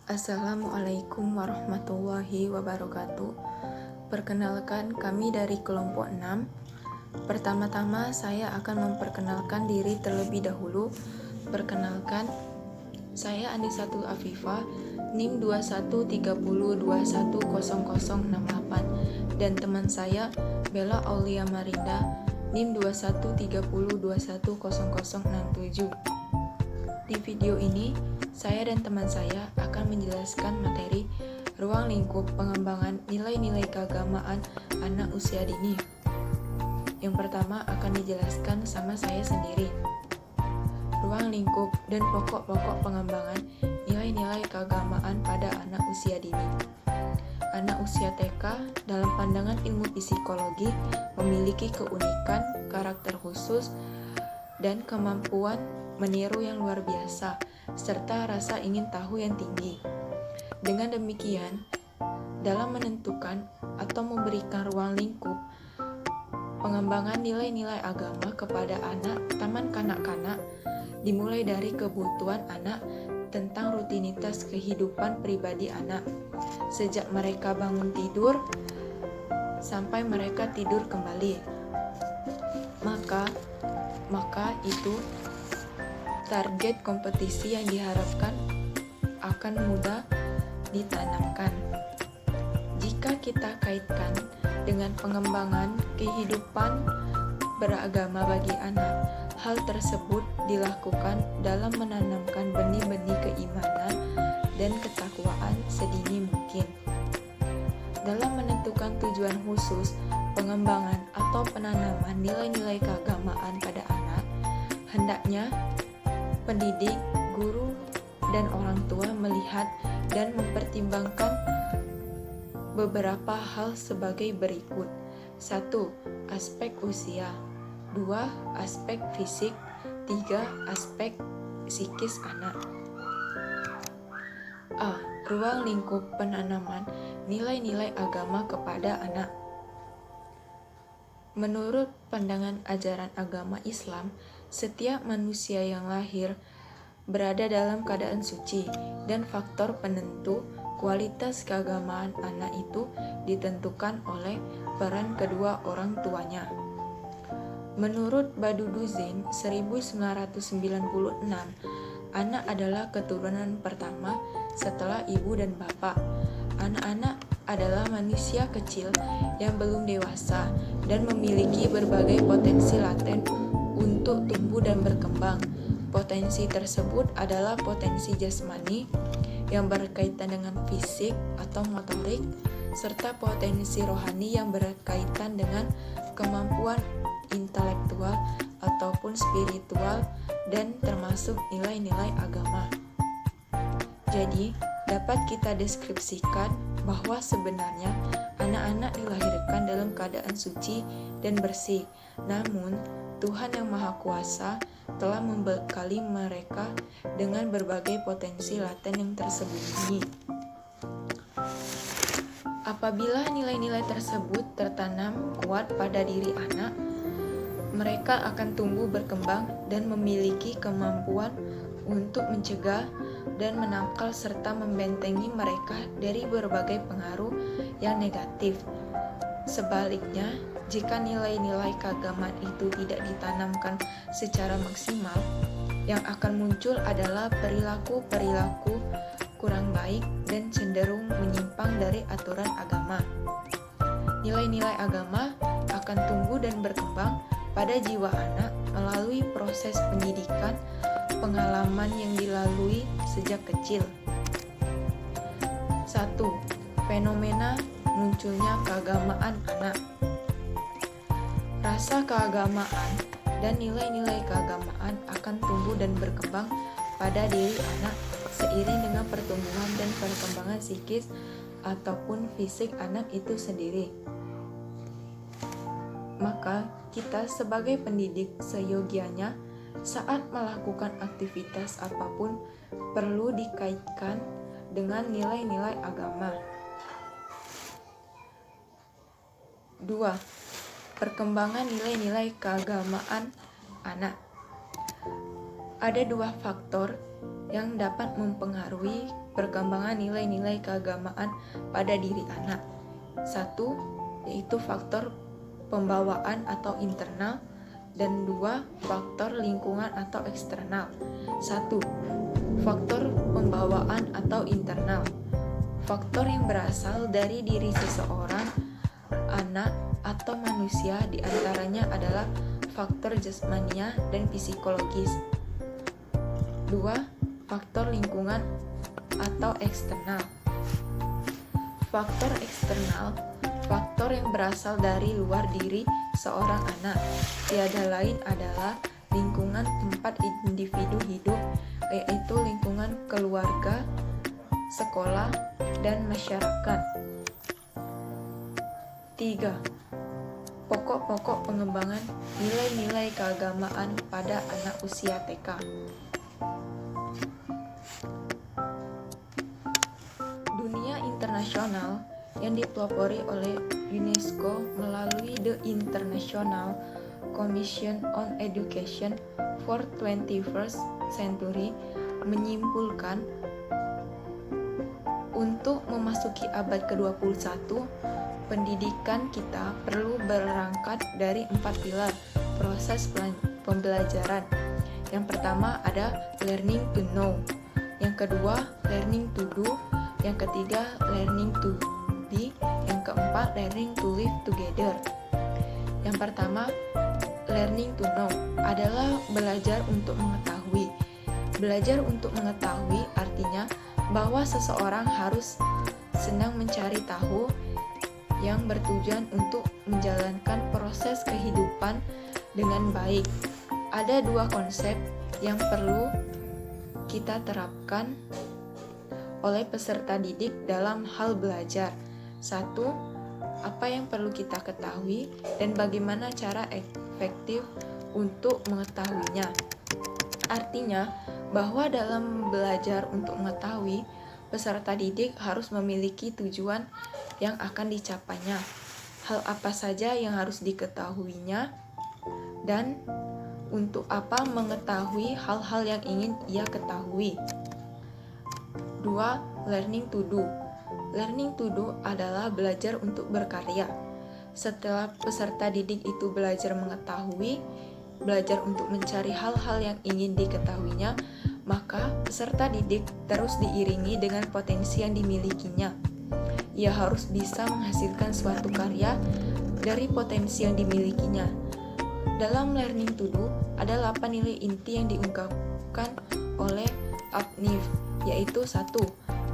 Assalamualaikum warahmatullahi wabarakatuh. Perkenalkan, kami dari kelompok 6. Pertama-tama saya akan memperkenalkan diri terlebih dahulu. Perkenalkan, saya Anisatul Afifah, NIM 2130210068, dan teman saya Bella Aulia Marinda, NIM 2130210067. Di video ini, saya dan teman saya akan menjelaskan materi ruang lingkup pengembangan nilai-nilai keagamaan anak usia dini. Yang pertama akan dijelaskan sama saya sendiri. Ruang lingkup dan pokok-pokok pengembangan nilai-nilai keagamaan pada anak usia dini. Anak usia TK dalam pandangan ilmu psikologi memiliki keunikan, karakter khusus, dan kemampuan meniru yang luar biasa, serta rasa ingin tahu yang tinggi. Dengan demikian, dalam menentukan atau memberikan ruang lingkup pengembangan nilai-nilai agama kepada anak taman kanak-kanak, dimulai dari kebutuhan anak tentang rutinitas kehidupan pribadi anak, sejak mereka bangun tidur sampai mereka tidur kembali. Maka itu target kompetisi yang diharapkan akan mudah ditanamkan. Jika kita kaitkan dengan pengembangan kehidupan beragama bagi anak, hal tersebut dilakukan dalam menanamkan benih-benih keimanan dan ketakwaan sedini mungkin. Dalam menentukan tujuan khusus pengembangan atau penanaman nilai-nilai keagamaan pada anak, hendaknya pendidik, guru, dan orang tua melihat dan mempertimbangkan beberapa hal sebagai berikut. 1. Aspek usia. 2. Aspek fisik. 3. Aspek psikis anak. A. Ruang lingkup penanaman nilai-nilai agama kepada anak. Menurut pandangan ajaran agama Islam, setiap manusia yang lahir berada dalam keadaan suci, dan faktor penentu kualitas keagamaan anak itu ditentukan oleh peran kedua orang tuanya. Menurut Badudu Zain 1996, anak adalah keturunan pertama setelah ibu dan bapak. Anak-anak adalah manusia kecil yang belum dewasa dan memiliki berbagai potensi laten untuk tumbuh dan berkembang. Potensi tersebut adalah potensi jasmani yang berkaitan dengan fisik atau motorik, serta potensi rohani yang berkaitan dengan kemampuan intelektual ataupun spiritual, dan termasuk nilai-nilai agama. Jadi, dapat kita deskripsikan bahwa sebenarnya anak-anak dilahirkan dalam keadaan suci dan bersih. Namun, Tuhan yang Maha Kuasa telah membekali mereka dengan berbagai potensi laten yang tersembunyi. Apabila nilai-nilai tersebut tertanam kuat pada diri anak, mereka akan tumbuh berkembang dan memiliki kemampuan untuk mencegah dan menangkal serta membentengi mereka dari berbagai pengaruh yang negatif. Sebaliknya, jika nilai-nilai keagamaan itu tidak ditanamkan secara maksimal, yang akan muncul adalah perilaku-perilaku kurang baik dan cenderung menyimpang dari aturan agama. Nilai-nilai agama akan tumbuh dan berkembang pada jiwa anak melalui proses pendidikan, pengalaman yang dilalui sejak kecil. 1. Fenomena munculnya keagamaan anak. Rasa keagamaan dan nilai-nilai keagamaan akan tumbuh dan berkembang pada diri anak seiring dengan pertumbuhan dan perkembangan psikis ataupun fisik anak itu sendiri. Maka, kita sebagai pendidik seyogianya saat melakukan aktivitas apapun perlu dikaitkan dengan nilai-nilai agama. 2. Perkembangan nilai-nilai keagamaan anak. Ada dua faktor yang dapat mempengaruhi perkembangan nilai-nilai keagamaan pada diri anak. Satu, yaitu faktor pembawaan atau internal, dan dua, faktor lingkungan atau eksternal. Satu, faktor pembawaan atau internal. Faktor yang berasal dari diri seseorang, anak, atau manusia diantaranya adalah faktor jasmania dan psikologis. Dua, faktor lingkungan atau eksternal. Faktor eksternal, faktor yang berasal dari luar diri seorang anak, tiada lain adalah lingkungan tempat individu hidup, yaitu lingkungan keluarga, sekolah, dan masyarakat. 3. Pokok-pokok pengembangan nilai-nilai keagamaan pada anak usia TK. Dunia internasional yang dipelopori oleh UNESCO melalui The International Commission on Education for 21st Century menyimpulkan untuk memasuki abad ke-21, pendidikan kita perlu berangkat dari 4 pilar proses pembelajaran. Yang pertama ada learning to know, yang kedua learning to do, yang ketiga learning to be, yang keempat learning to live together. Yang pertama, learning to know adalah belajar untuk mengetahui. Belajar untuk mengetahui artinya bahwa seseorang harus senang mencari tahu yang bertujuan untuk menjalankan proses kehidupan dengan baik. Ada dua konsep yang perlu kita terapkan oleh peserta didik dalam hal belajar. Satu, apa yang perlu kita ketahui dan bagaimana cara efektif untuk mengetahuinya. Artinya, bahwa dalam belajar untuk mengetahui, peserta didik harus memiliki tujuan yang akan dicapainya, hal apa saja yang harus diketahuinya, dan untuk apa mengetahui hal-hal yang ingin ia ketahui. 2. Learning to do. Learning to do adalah belajar untuk berkarya. Setelah peserta didik itu belajar mengetahui, belajar untuk mencari hal-hal yang ingin diketahuinya, maka peserta didik terus diiringi dengan potensi yang dimilikinya. Ia harus bisa menghasilkan suatu karya dari potensi yang dimilikinya. Dalam learning to do, ada 8 nilai inti yang diungkapkan oleh Upniff, yaitu 1.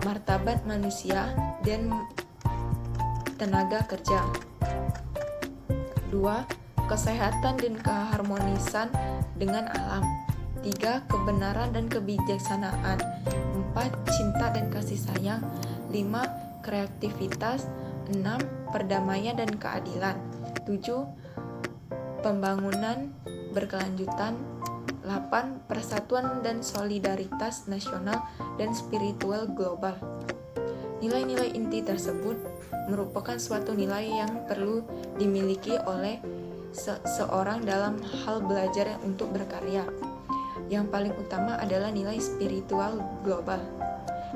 Martabat manusia dan tenaga kerja. 2. Kesehatan dan keharmonisan dengan alam. 3. Kebenaran dan kebijaksanaan. 4. Cinta dan kasih sayang. 5. Kreativitas. 6. Perdamaian dan keadilan. 7. Pembangunan berkelanjutan. 8. Persatuan dan solidaritas nasional dan spiritual global. Nilai-nilai inti tersebut merupakan suatu nilai yang perlu dimiliki oleh seorang dalam hal belajar untuk berkarya. Yang paling utama adalah nilai spiritual global.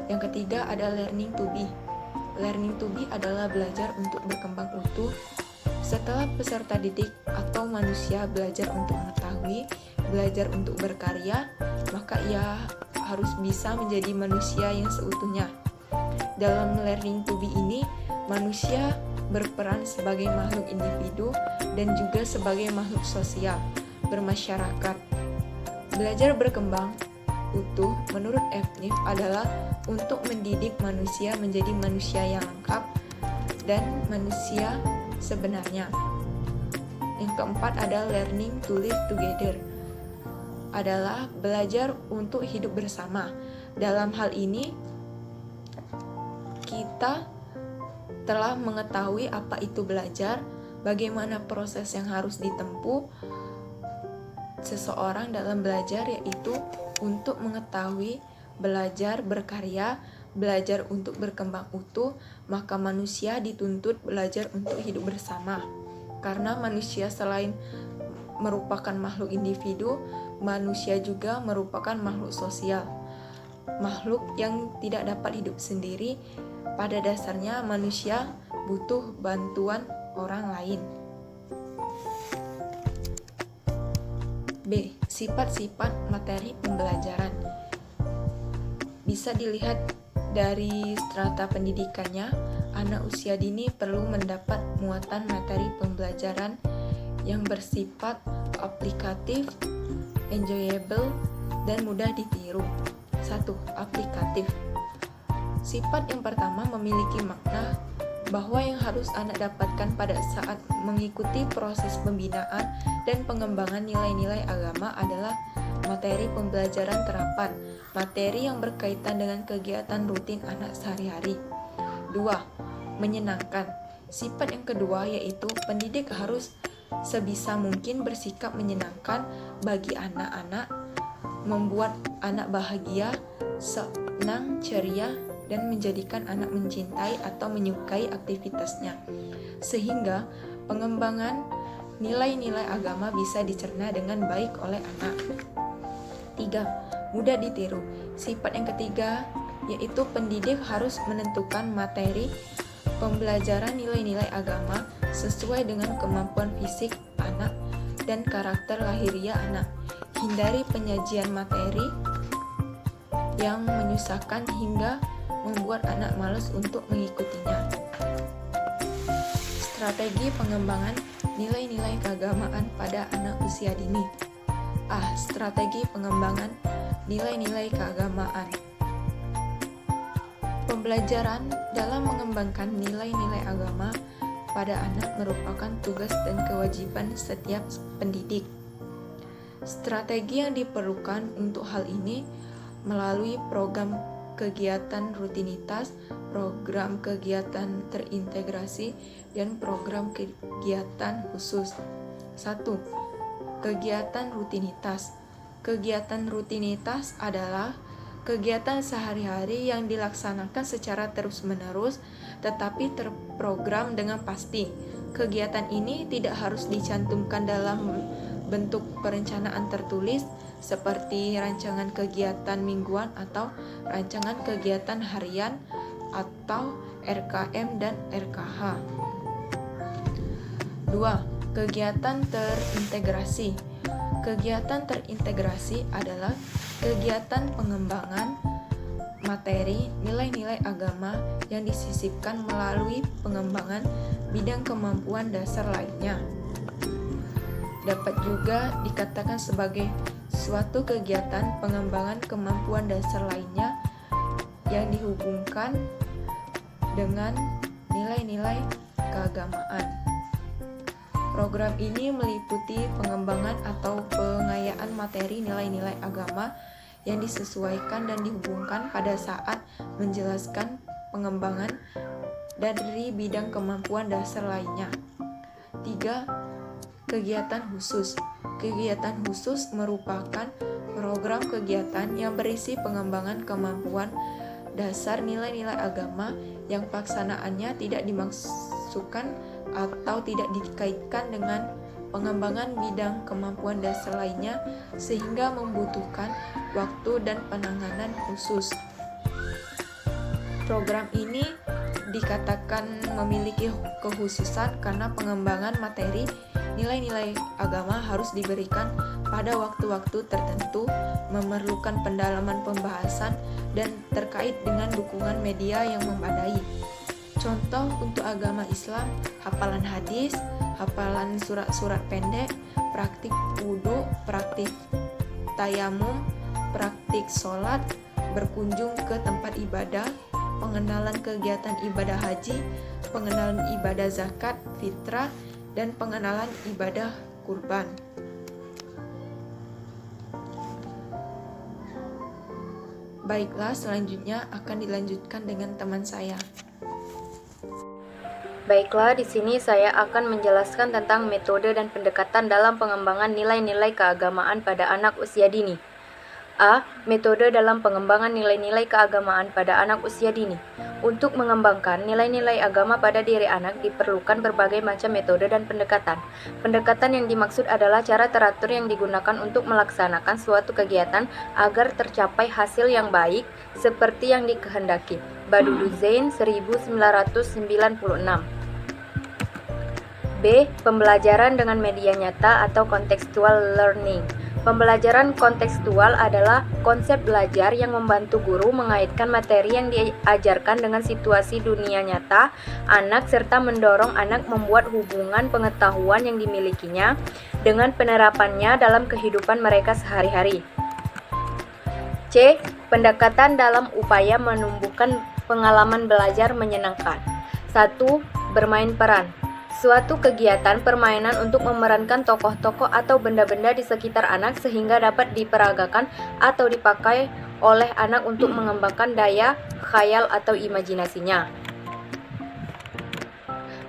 Yang ketiga ada learning to be. Learning to be adalah belajar untuk berkembang utuh. Setelah peserta didik atau manusia belajar untuk mengetahui, belajar untuk berkarya, maka ia harus bisa menjadi manusia yang seutuhnya. Dalam learning to be ini, manusia berperan sebagai makhluk individu dan juga sebagai makhluk sosial, bermasyarakat. Belajar berkembang utuh menurut Upniff adalah untuk mendidik manusia menjadi manusia yang lengkap dan manusia sebenarnya. Yang keempat adalah learning to live together, adalah belajar untuk hidup bersama. Dalam hal ini, kita telah mengetahui apa itu belajar, bagaimana proses yang harus ditempuh seseorang dalam belajar, yaitu untuk mengetahui, belajar berkarya, belajar untuk berkembang utuh, maka manusia dituntut belajar untuk hidup bersama. Karena manusia selain merupakan makhluk individu, manusia juga merupakan makhluk sosial, makhluk yang tidak dapat hidup sendiri. Pada dasarnya manusia butuh bantuan orang lain. B. Sifat-sifat materi pembelajaran. Bisa dilihat dari strata pendidikannya, anak usia dini perlu mendapat muatan materi pembelajaran yang bersifat aplikatif, enjoyable, dan mudah ditiru. 1. Aplikatif. Sifat yang pertama memiliki makna bahwa yang harus anak dapatkan pada saat mengikuti proses pembinaan dan pengembangan nilai-nilai agama adalah materi pembelajaran terapan, materi yang berkaitan dengan kegiatan rutin anak sehari-hari. 2. Menyenangkan. Sifat yang kedua yaitu pendidik harus sebisa mungkin bersikap menyenangkan bagi anak-anak, membuat anak bahagia, senang, ceria, dan menjadikan anak mencintai atau menyukai aktivitasnya, sehingga pengembangan nilai-nilai agama bisa dicerna dengan baik oleh anak. 3. Mudah ditiru. Sifat yang ketiga yaitu pendidik harus menentukan materi pembelajaran nilai-nilai agama sesuai dengan kemampuan fisik anak dan karakter lahiriah anak. Hindari penyajian materi yang menyusahkan hingga membuat anak malas untuk mengikutinya. Strategi pengembangan nilai-nilai keagamaan pada anak usia dini. A. Strategi pengembangan nilai-nilai keagamaan. Pembelajaran dalam mengembangkan nilai-nilai agama pada anak merupakan tugas dan kewajiban setiap pendidik. Strategi yang diperlukan untuk hal ini melalui program kegiatan rutinitas, program kegiatan terintegrasi, dan program kegiatan khusus. 1. Kegiatan rutinitas. Kegiatan rutinitas adalah kegiatan sehari-hari yang dilaksanakan secara terus-menerus tetapi terprogram dengan pasti. Kegiatan ini tidak harus dicantumkan dalam bentuk perencanaan tertulis seperti rancangan kegiatan mingguan atau rancangan kegiatan harian atau RKM dan RKH. 2. Kegiatan terintegrasi. Kegiatan terintegrasi adalah kegiatan pengembangan materi nilai-nilai agama yang disisipkan melalui pengembangan bidang kemampuan dasar lainnya. Dapat juga dikatakan sebagai suatu kegiatan pengembangan kemampuan dasar lainnya yang dihubungkan dengan nilai-nilai keagamaan. Program ini meliputi pengembangan atau pengayaan materi nilai-nilai agama yang disesuaikan dan dihubungkan pada saat menjelaskan pengembangan dari bidang kemampuan dasar lainnya. 3. Kegiatan khusus. Kegiatan khusus merupakan program kegiatan yang berisi pengembangan kemampuan dasar nilai-nilai agama yang pelaksanaannya tidak dimaksudkan atau tidak dikaitkan dengan pengembangan bidang kemampuan dasar lainnya sehingga membutuhkan waktu dan penanganan khusus. Program ini dikatakan memiliki kekhususan karena pengembangan materi nilai-nilai agama harus diberikan pada waktu-waktu tertentu, memerlukan pendalaman pembahasan, dan terkait dengan dukungan media yang memadai. Contoh untuk agama Islam, hafalan hadis, hafalan surat-surat pendek, praktik wudhu, praktik tayamum, praktik sholat, berkunjung ke tempat ibadah, pengenalan kegiatan ibadah haji, pengenalan ibadah zakat, fitrah, dan pengenalan ibadah kurban. Baiklah, selanjutnya akan dilanjutkan dengan teman saya. Baiklah, di sini saya akan menjelaskan tentang metode dan pendekatan dalam pengembangan nilai-nilai keagamaan pada anak usia dini. A. Metode dalam pengembangan nilai-nilai keagamaan pada anak usia dini. Untuk mengembangkan nilai-nilai agama pada diri anak diperlukan berbagai macam metode dan pendekatan. Pendekatan yang dimaksud adalah cara teratur yang digunakan untuk melaksanakan suatu kegiatan agar tercapai hasil yang baik seperti yang dikehendaki. Badudu Zain 1996. B. Pembelajaran dengan media nyata atau contextual learning. Pembelajaran kontekstual adalah konsep belajar yang membantu guru mengaitkan materi yang diajarkan dengan situasi dunia nyata anak serta mendorong anak membuat hubungan pengetahuan yang dimilikinya dengan penerapannya dalam kehidupan mereka sehari-hari. C. Pendekatan dalam upaya menumbuhkan pengalaman belajar menyenangkan. 1. Bermain peran. Suatu kegiatan permainan untuk memerankan tokoh-tokoh atau benda-benda di sekitar anak sehingga dapat diperagakan atau dipakai oleh anak untuk mengembangkan daya khayal atau imajinasinya.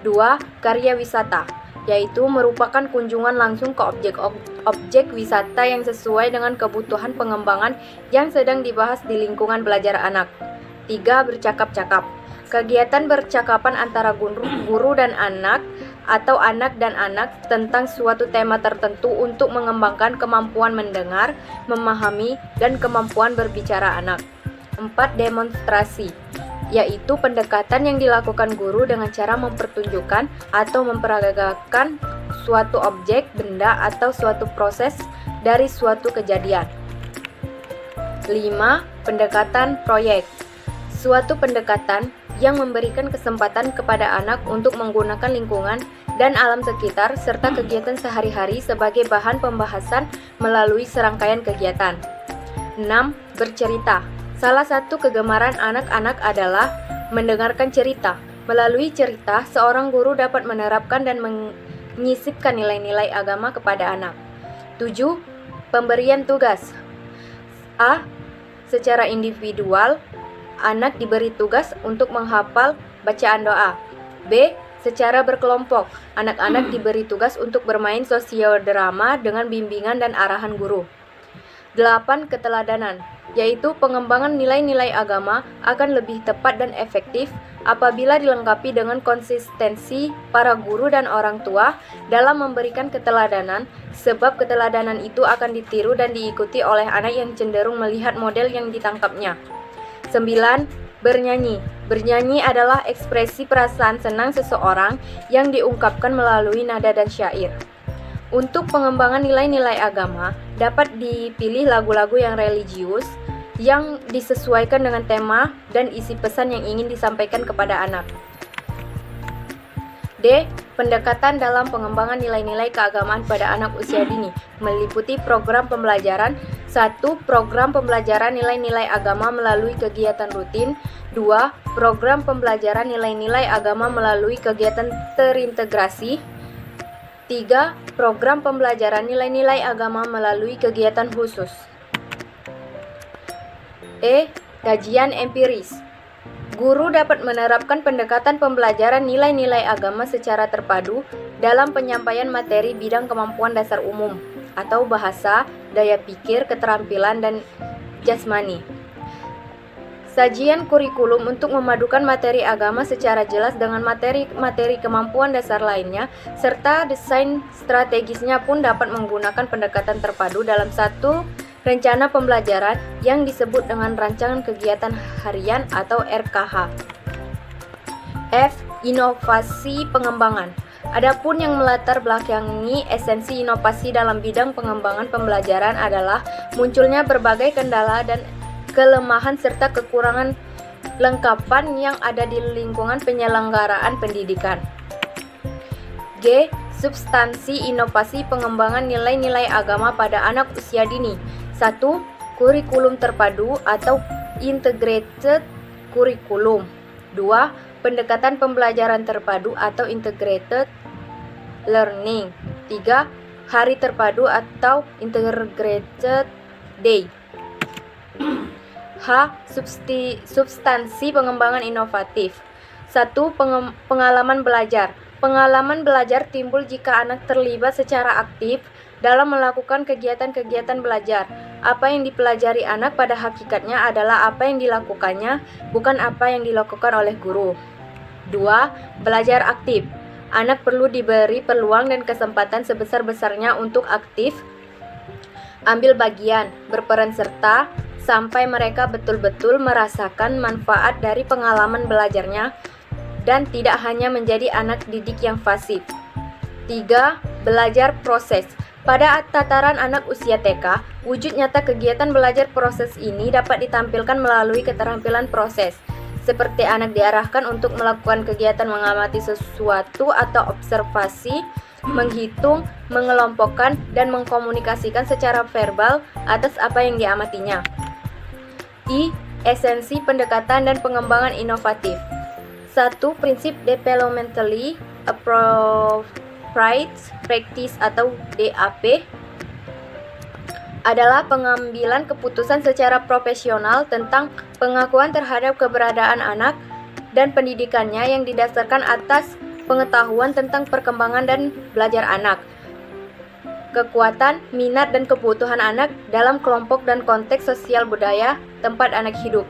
2. Karya wisata, yaitu merupakan kunjungan langsung ke objek wisata yang sesuai dengan kebutuhan pengembangan yang sedang dibahas di lingkungan belajar anak. 3. Bercakap-cakap. Kegiatan bercakapan antara guru dan anak atau anak dan anak tentang suatu tema tertentu untuk mengembangkan kemampuan mendengar, memahami, dan kemampuan berbicara anak. 4. Demonstrasi, yaitu pendekatan yang dilakukan guru dengan cara mempertunjukkan atau memperagakan suatu objek, benda, atau suatu proses dari suatu kejadian. 5. Pendekatan proyek. Suatu pendekatan yang memberikan kesempatan kepada anak untuk menggunakan lingkungan dan alam sekitar serta kegiatan sehari-hari sebagai bahan pembahasan melalui serangkaian kegiatan. 6. Bercerita. Salah satu kegemaran anak-anak adalah mendengarkan cerita. Melalui cerita, seorang guru dapat menerapkan dan menyisipkan nilai-nilai agama kepada anak. 7. Pemberian tugas. A. Secara individual, anak diberi tugas untuk menghafal bacaan doa. B. Secara berkelompok, anak-anak diberi tugas untuk bermain sosiodrama dengan bimbingan dan arahan guru. 8. Keteladanan, yaitu pengembangan nilai-nilai agama akan lebih tepat dan efektif apabila dilengkapi dengan konsistensi para guru dan orang tua dalam memberikan keteladanan, sebab keteladanan itu akan ditiru dan diikuti oleh anak yang cenderung melihat model yang ditangkapnya. 9. Bernyanyi. Bernyanyi adalah ekspresi perasaan senang seseorang yang diungkapkan melalui nada dan syair. Untuk pengembangan nilai-nilai agama, dapat dipilih lagu-lagu yang religius yang disesuaikan dengan tema dan isi pesan yang ingin disampaikan kepada anak. D. Pendekatan dalam pengembangan nilai-nilai keagamaan pada anak usia dini meliputi program pembelajaran. 1. Program pembelajaran nilai-nilai agama melalui kegiatan rutin. 2. Program pembelajaran nilai-nilai agama melalui kegiatan terintegrasi. 3. Program pembelajaran nilai-nilai agama melalui kegiatan khusus. E. Kajian empiris. Guru dapat menerapkan pendekatan pembelajaran nilai-nilai agama secara terpadu dalam penyampaian materi bidang kemampuan dasar umum atau bahasa, daya pikir, keterampilan, dan jasmani. Sajian kurikulum untuk memadukan materi agama secara jelas dengan materi kemampuan dasar lainnya, serta desain strategisnya pun dapat menggunakan pendekatan terpadu dalam satu rencana pembelajaran yang disebut dengan rancangan kegiatan harian atau RKH. F. Inovasi pengembangan. Adapun yang melatar belakangi esensi inovasi dalam bidang pengembangan pembelajaran adalah munculnya berbagai kendala dan kelemahan serta kekurangan lengkapan yang ada di lingkungan penyelenggaraan pendidikan. G. Substansi inovasi pengembangan nilai-nilai agama pada anak usia dini. 1. Kurikulum terpadu atau integrated curriculum. 2. Pendekatan pembelajaran terpadu atau integrated learning. 3. Hari terpadu atau integrated day. H. Substansi pengembangan inovatif. 1. Pengalaman belajar. Pengalaman belajar timbul jika anak terlibat secara aktif dalam melakukan kegiatan-kegiatan belajar. Apa yang dipelajari anak pada hakikatnya adalah apa yang dilakukannya, bukan apa yang dilakukan oleh guru. 2. Belajar aktif. Anak perlu diberi peluang dan kesempatan sebesar-besarnya untuk aktif, ambil bagian, berperan serta, sampai mereka betul-betul merasakan manfaat dari pengalaman belajarnya dan tidak hanya menjadi anak didik yang fasih. 3. Belajar proses. Pada tataran anak usia TK, wujud nyata kegiatan belajar proses ini dapat ditampilkan melalui keterampilan proses, seperti anak diarahkan untuk melakukan kegiatan mengamati sesuatu atau observasi, menghitung, mengelompokkan, dan mengkomunikasikan secara verbal atas apa yang diamatinya. Esensi pendekatan dan pengembangan inovatif. 1. Prinsip Developmentally Appropriate Practice atau DAP adalah pengambilan keputusan secara profesional tentang pengakuan terhadap keberadaan anak dan pendidikannya yang didasarkan atas pengetahuan tentang perkembangan dan belajar anak, kekuatan, minat, dan kebutuhan anak dalam kelompok dan konteks sosial budaya tempat anak hidup.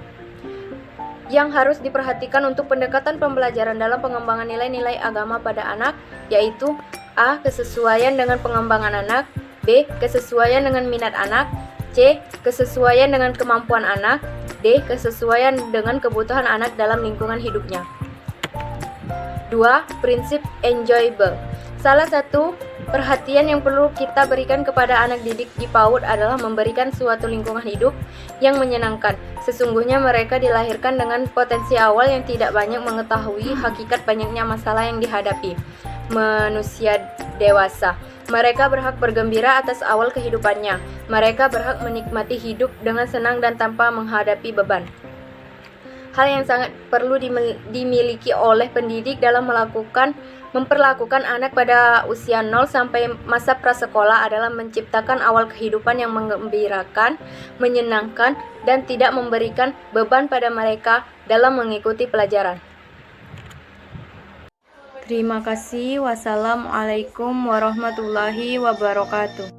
Yang harus diperhatikan untuk pendekatan pembelajaran dalam pengembangan nilai-nilai agama pada anak, yaitu A. Kesesuaian dengan pengembangan anak, B. Kesesuaian dengan minat anak, C. Kesesuaian dengan kemampuan anak, D. Kesesuaian dengan kebutuhan anak dalam lingkungan hidupnya. 2. Prinsip enjoyable. Salah satu perhatian yang perlu kita berikan kepada anak didik di PAUD adalah memberikan suatu lingkungan hidup yang menyenangkan. Sesungguhnya mereka dilahirkan dengan potensi awal yang tidak banyak mengetahui hakikat banyaknya masalah yang dihadapi manusia dewasa. Mereka berhak bergembira atas awal kehidupannya. Mereka berhak menikmati hidup dengan senang dan tanpa menghadapi beban. Hal yang sangat perlu dimiliki oleh pendidik dalam memperlakukan anak pada usia 0 sampai masa prasekolah adalah menciptakan awal kehidupan yang menggembirakan, menyenangkan, dan tidak memberikan beban pada mereka dalam mengikuti pelajaran. Terima kasih. Wassalamualaikum warahmatullahi wabarakatuh.